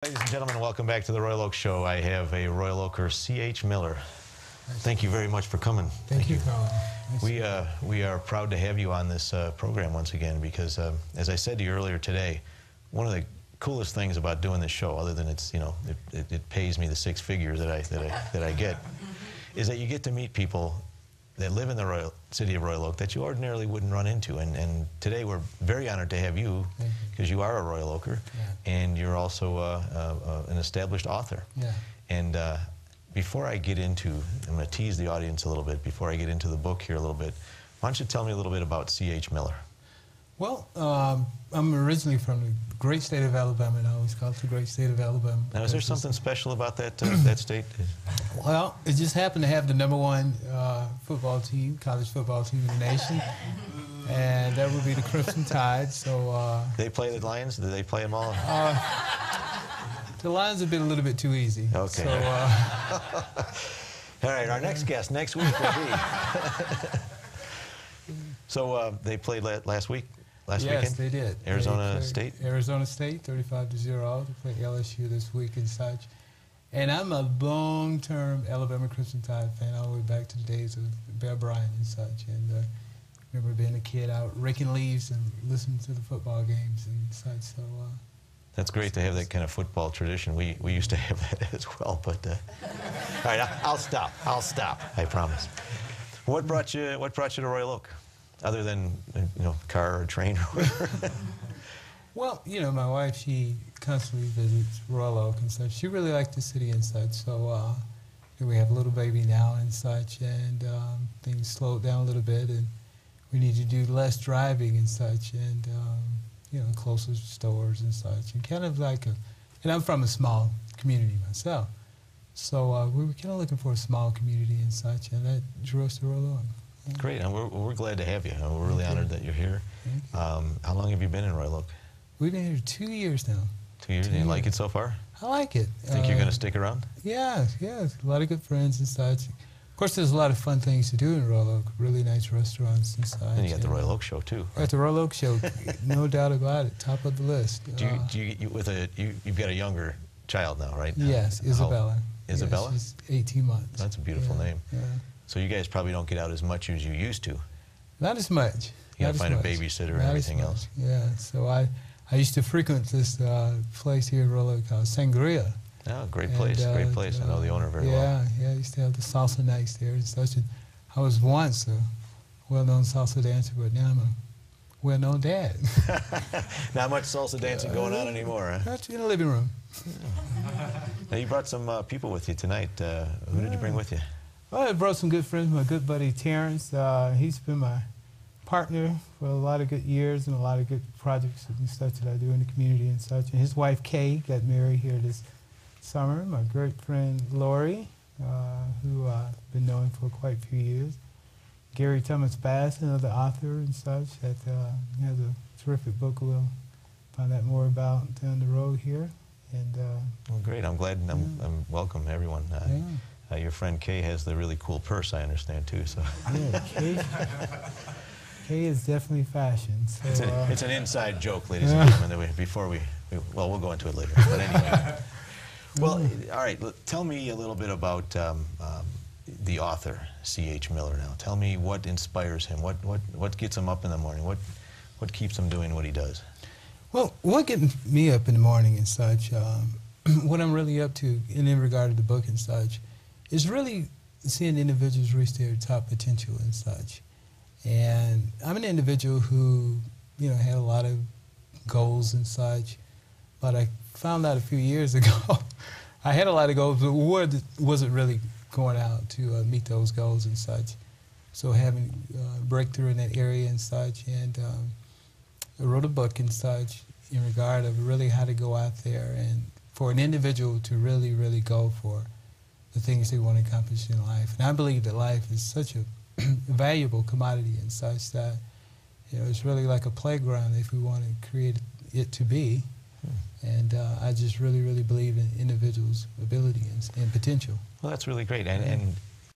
Ladies and gentlemen, welcome back to the Royal Oak Show. I have a Royal Oaker, C.H. Miller. Thank you very much for coming. Thank you, Carl. We are proud to have you on this program once again because, as I said to you earlier today, one of the coolest things about doing this show, other than it's, you know, it pays me the six figures that I get, is that you get to meet people that live in the city of Royal Oak that you ordinarily wouldn't run into. And today we're very honored to have you because you are a Royal Oaker, and you're also an established author. Yeah. And before I get into, I'm going to tease the audience a little bit, before I get into the book here a little bit, why don't you tell me a little bit about C.H. Miller? Well, I'm originally from the great state of Alabama, and I always call it the great state of Alabama. Now, is there something special about that, that state? Well, it just happened to have the #1 football team, college football team in the nation, and that would be the Crimson Tide. So they play the Lions? Do they play them all? The Lions have been a little bit too easy. Okay. So, all right, our next guest next week will be. So they played last week? Last weekend? Yes, they did. Arizona State? Arizona State, 35-0. They play LSU this week and such. And I'm a long-term Alabama Crimson Tide fan, all the way back to the days of Bear Bryant and such. And I remember being a kid out raking leaves and listening to the football games and such. So that's great to have that kind of football tradition. We used to have that as well. But all right, I'll stop. I promise. What brought you to Royal Oak? Other than, you know, car or train or whatever? Well, you know, my wife, she constantly visits Royal Oak and such. She really liked the city and such. So we have a little baby now and such, and things slowed down a little bit, and we need to do less driving and such, and you know, closer stores and such, and kind of like and I'm from a small community myself, so we were kind of looking for a small community and such, and that drew us to Royal Oak. Great, and we're glad to have you. We're really honored that you're here. How long have you been in Royal Oak? We've been here 2 years now. 2 years? And you like it so far? I like it. Think you're going to stick around? Yeah, a lot of good friends and such. Of course, there's a lot of fun things to do in Royal Oak, really nice restaurants and such. And you got the Royal Oak Show, too. Right, the Royal Oak Show, no doubt about it, top of the list. You've got a younger child now, right? Yes, Isabella. Isabella? Yeah, she's 18 months. That's a beautiful name. Yeah. So you guys probably don't get out as much as you used to. Not as much. You got to find a babysitter and everything else. Yeah, so I used to frequent this place here in Royal Oak called Sangria. Oh, great place, great place. I know the owner very well. Yeah, I used to have the salsa nights there and such. And I was once a well-known salsa dancer, but now I'm a well-known dad. Not much salsa dancing going on anymore, huh? That's in the living room. Now, you brought some people with you tonight. Who did you bring with you? Well, I brought some good friends. My good buddy Terrence. He's been my partner for a lot of good years and a lot of good projects and such that I do in the community and such. And his wife Kay got married here this summer. My great friend Lori, who I've been knowing for quite a few years. Gary Thomas Bass, another author and such, that has a terrific book. We'll find out more about down the road here. And well, great. I'm glad. I'm welcome everyone. Your friend Kay has the really cool purse, I understand, too. So. Yeah, Kay is definitely fashion. So, it's an inside joke, ladies and gentlemen. Well, we'll go into it later. But anyway. Well, all right. Tell me a little bit about the author, C.H. Miller. Now, tell me what inspires him. What gets him up in the morning? What keeps him doing what he does? Well, what gets me up in the morning and such, what I'm really up to in regard to the book and such, is really seeing individuals reach their top potential and such. And I'm an individual who, you know, had a lot of goals and such, but I found out a few years ago I had a lot of goals, but wasn't really going out to meet those goals and such. So having a breakthrough in that area and such, and I wrote a book and such in regard of really how to go out there and for an individual to really, really go for the things they want to accomplish in life. And I believe that life is such a valuable commodity and such that, you know, it's really like a playground if we want to create it to be. And I just really, really believe in individuals' ability and potential. Well, that's really great. And